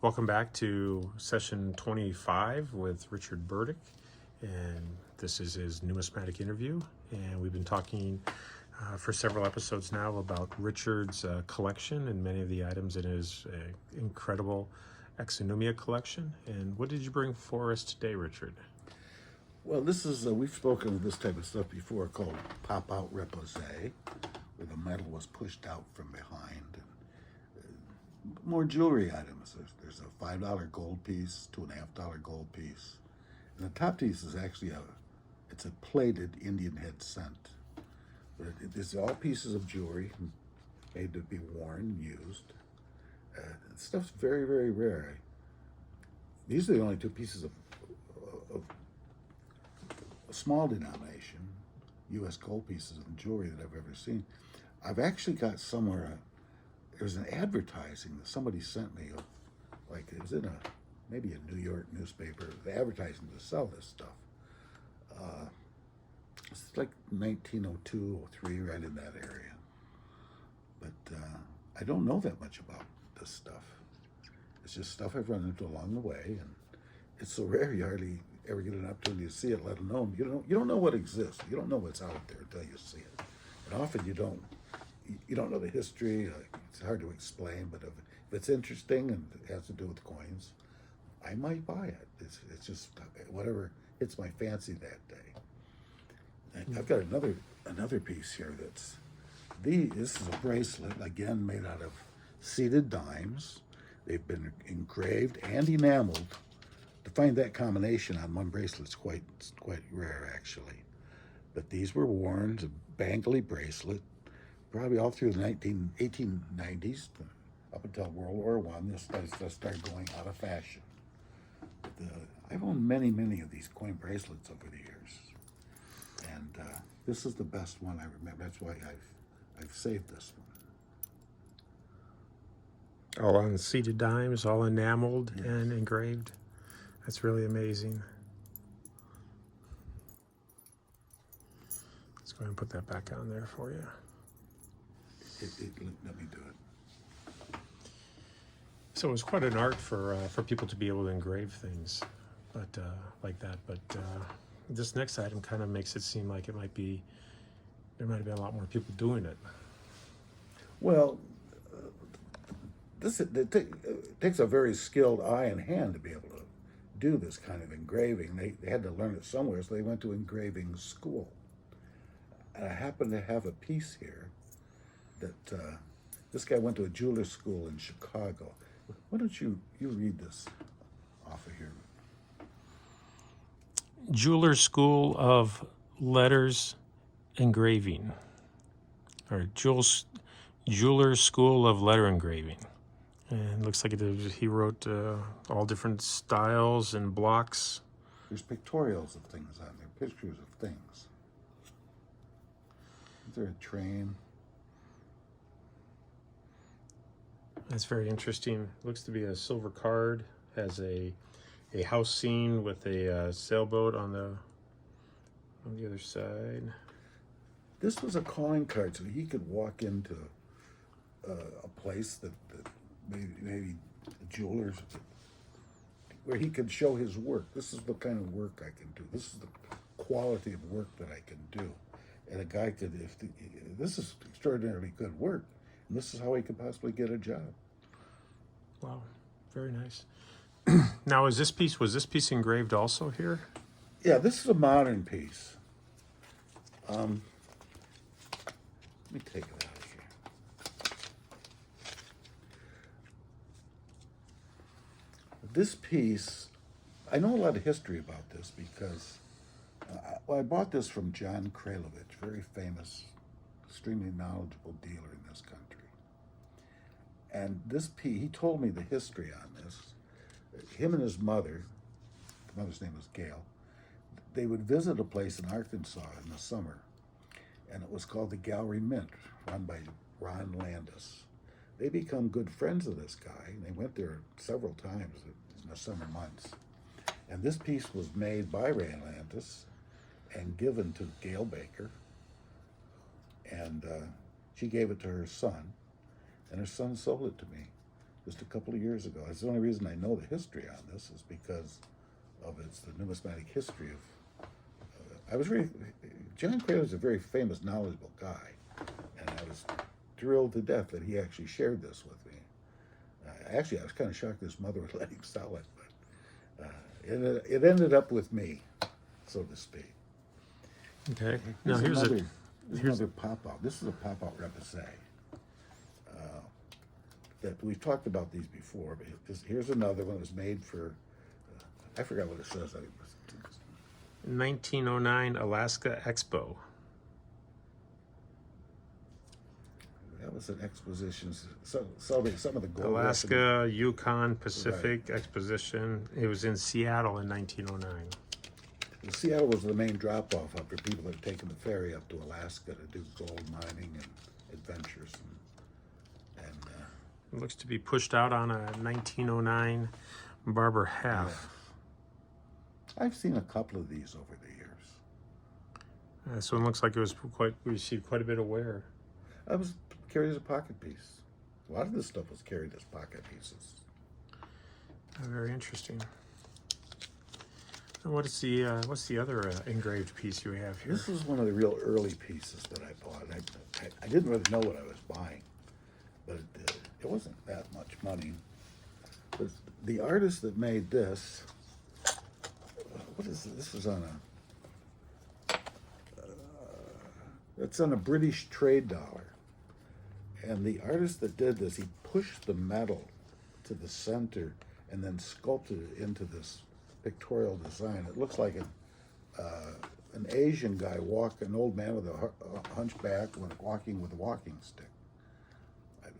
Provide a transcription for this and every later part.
Welcome back to session 25 with Richard Burdick, and this is his numismatic interview. And we've been talking for several episodes now about Richard's collection and many of the items in his incredible exonumia collection. And what did you bring for us today, Richard? Well, this is, we've spoken of this type of stuff before called pop-out repose, where the metal was pushed out from behind. More jewelry items. There's a $5 gold piece, $2.50 gold piece. And the top piece is actually it's a plated Indian head cent. But it's all pieces of jewelry made to be worn and used. Stuff's very, very rare. These are the only two pieces of small denomination U.S. gold pieces of jewelry that I've ever seen. I've actually got somewhere, there's an advertising that somebody sent me of, like it was in maybe a New York newspaper, the advertising to sell this stuff. It's like 1902 or 03, right in that area. But I don't know that much about this stuff. It's just stuff I've run into along the way, and it's so rare you hardly ever get an opportunity to see it, let alone you don't know what exists. You don't know what's out there until you see it. And often you don't know the history. It's hard to explain, but if it's interesting and it has to do with coins, I might buy it. It's just whatever hits my fancy that day. And I've got another piece here this is a bracelet, again made out of seeded dimes. They've been engraved and enameled. To find that combination on one bracelet is quite rare, actually. But these were worn as a bangly bracelet, probably all through the 1890s, up until World War I. This started going out of fashion. But I've owned many of these coin bracelets over the years, and this is the best one I remember. That's why I've saved this one. All on seated dimes, all enameled and engraved. That's really amazing. Let's go ahead and put that back on there for you. Let me do it. So it was quite an art for people to be able to engrave things, but like that. But this next item kind of makes it seem like there might be a lot more people doing it. Well, it takes a very skilled eye and hand to be able to do this kind of engraving. They had to learn it somewhere, so they went to engraving school. And I happen to have a piece here that this guy went to a jeweler's school in Chicago. Why don't you read this off of here? Jeweler's School of Letters Engraving, or Jeweler's School of Letter Engraving. And it looks like he wrote all different styles and blocks. There's pictorials of things on there, pictures of things. Is there a train? That's very interesting. Looks to be a silver card. Has a house scene with a sailboat on the other side. This was a calling card, so he could walk into a place that maybe a jeweler's, where he could show his work. This is the kind of work I can do. This is the quality of work that I can do. And a guy could, this is extraordinarily good work, and this is how he could possibly get a job. Wow, very nice. Now, was this piece engraved also here? Yeah, this is a modern piece. Let me take it out of here. This piece, I know a lot of history about this because I bought this from John Kralevich, very famous, extremely knowledgeable dealer in this country. And this piece, he told me the history on this. Him and his mother, the mother's name was Gail, they would visit a place in Arkansas in the summer, and it was called the Gallery Mint, run by Ron Landis. They become good friends of this guy, and they went there several times in the summer months. And this piece was made by Ron Landis and given to Gail Baker, and she gave it to her son, and her son sold it to me. just a couple of years ago. That's the only reason I know the history on this is because of the numismatic history of. John Craig was a very famous, knowledgeable guy, and I was thrilled to death that he actually shared this with me. Actually, I was kind of shocked his mother would let him sell it, but it ended up with me, so to speak. Okay. Now here's another pop-out. This is a pop-out repoussé. That we've talked about these before, but here's another one that was made for, I forgot what it says. 1909 Alaska Expo. That was an exposition. Some of the gold. Alaska, Yukon, Pacific Exposition. It was in Seattle in 1909. Seattle was the main drop-off for people that had taken the ferry up to Alaska to do gold mining and adventures. It looks to be pushed out on a 1909 Barber half. Yeah. I've seen a couple of these over the years. So it looks like it was received quite a bit of wear. I was carried as a pocket piece. A lot of this stuff was carried as pocket pieces. Very interesting. And what's the other engraved piece you have here? This is one of the real early pieces that I bought. I didn't really know what I was buying, but it wasn't that much money. But the artist that made this, what is it? This is on it's on a British trade dollar. And the artist that did this, he pushed the metal to the center and then sculpted it into this pictorial design. It looks like an Asian guy an old man with a hunchback walking with a walking stick.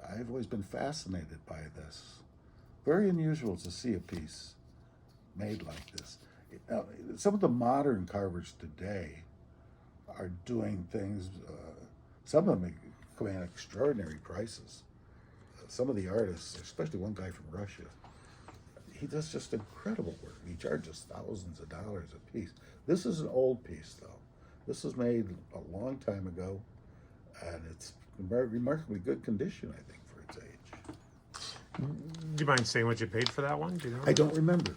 I've always been fascinated by this. Very unusual to see a piece made like this. Now, some of the modern carvers today are doing things, some of them command extraordinary prices. Some of the artists, especially one guy from Russia, he does just incredible work. He charges thousands of dollars a piece. This is an old piece, though. This was made a long time ago, and it's in remarkably good condition, I think, for its age. Do you mind saying what you paid for that one? Do you know? I don't remember.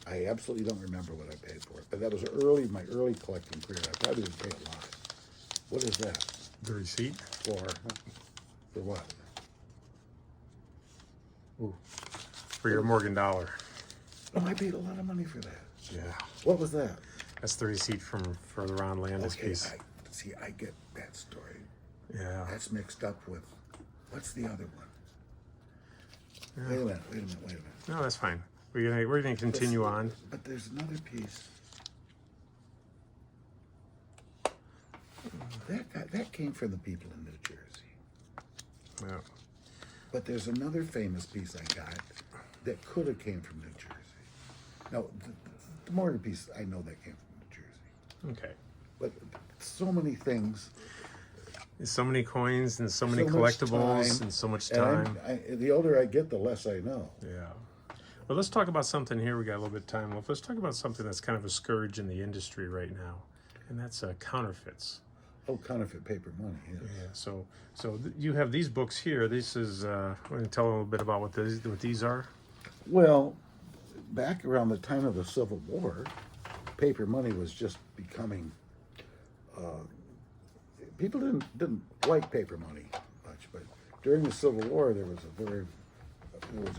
I absolutely don't remember what I paid for it. But that was my early collecting career. I probably didn't pay a lot. What is that? The receipt? For what? Ooh. For your Morgan dollar. Oh, I paid a lot of money for that. Yeah. What was that? That's the receipt from for the Ron Landis piece. I get that story. Yeah. That's mixed up with, what's the other one? Yeah. Wait a minute. No, that's fine. We're gonna continue on. But there's another piece. That came from the people in New Jersey. Yeah. But there's another famous piece I got that could have came from New Jersey. Now, the Morgan piece, I know that came from New Jersey. Okay. But so many things. There's so many coins and so many So much collectibles time. and so much And time. the older I get, the less I know. Yeah. Well, let's talk about something here. We got a little bit of time left. Let's talk about something that's kind of a scourge in the industry right now, and that's counterfeits. Oh, counterfeit paper money, yes. Yeah. So you have these books here. This is. Want to tell a little bit about what these are? Well, back around the time of the Civil War, paper money was just becoming. People didn't like paper money much, but during the Civil War, there was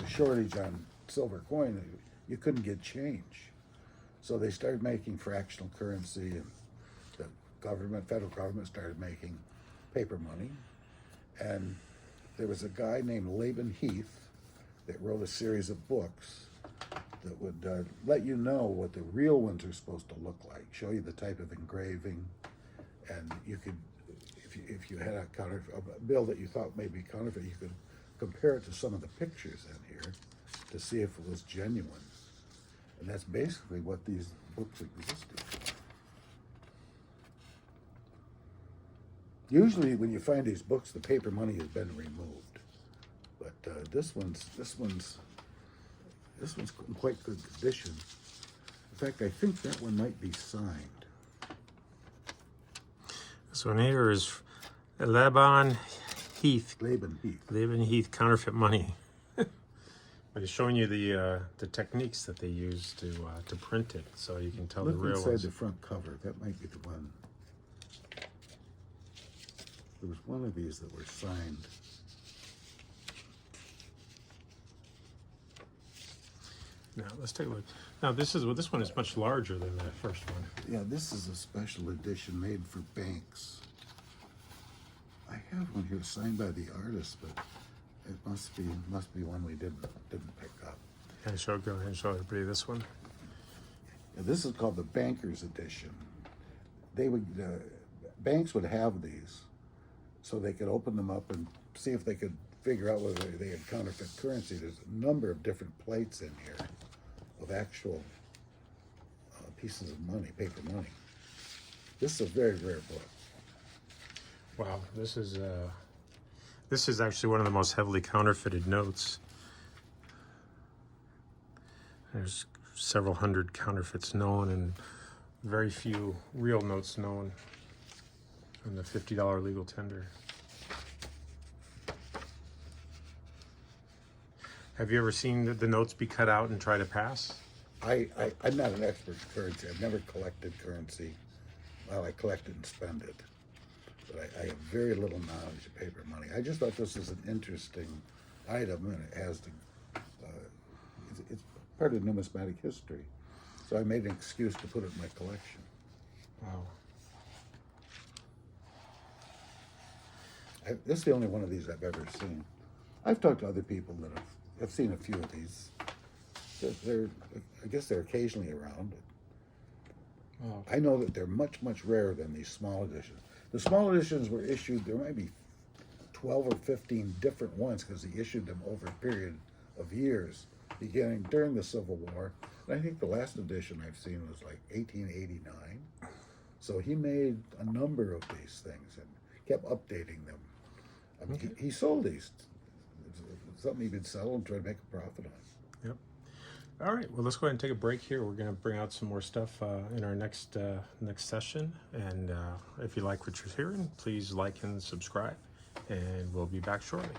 a shortage on silver coin. You couldn't get change, so they started making fractional currency, and the federal government started making paper money. And there was a guy named Laban Heath that wrote a series of books that would let you know what the real ones are supposed to look like, show you the type of engraving, and you could, if you had a bill that you thought may be counterfeit, you could compare it to some of the pictures in here to see if it was genuine. And that's basically what these books existed for. Usually when you find these books, the paper money has been removed. But this one's in quite good condition. In fact, I think that one might be signed. This one here is Laban Heath. Laban Heath. Laban Heath, counterfeit money. He's showing you the techniques that they use to print it, so you can tell Look the real inside ones. the front cover. That might be the one. There was one of these that were signed. Now let's take a look. Now this one is much larger than that first one. Yeah, this is a special edition made for banks. I have one here signed by the artist, but it must be one we didn't pick up. Go ahead and show everybody this one. Yeah, this is called the Banker's Edition. They would banks would have these, so they could open them up and see if they could figure out whether they had counterfeit currency. There's a number of different plates in here of actual pieces of money, paper money. This is a very rare book. Wow, this is actually one of the most heavily counterfeited notes. There's several hundred counterfeits known and very few real notes known on the $50 legal tender. Have you ever seen the notes be cut out and try to pass? I'm not an expert in currency. I've never collected currency. Well, I collect it and spend it. But I have very little knowledge of paper money. I just thought this was an interesting item, and it has it's part of numismatic history. So I made an excuse to put it in my collection. Wow. This is the only one of these I've ever seen. I've talked to other people that have seen a few of these. I guess they're occasionally around. Wow. I know that they're much, much rarer than these small editions. The small editions were issued, there might be 12 or 15 different ones because he issued them over a period of years, beginning during the Civil War. And I think the last edition I've seen was like 1889. So he made a number of these things and kept updating them. I mean, Okay. he sold these. It's something he could sell and try to make a profit on. Yep. All right. Well, let's go ahead and take a break here. We're going to bring out some more stuff in our next session. And if you like what you're hearing, please like and subscribe. And we'll be back shortly.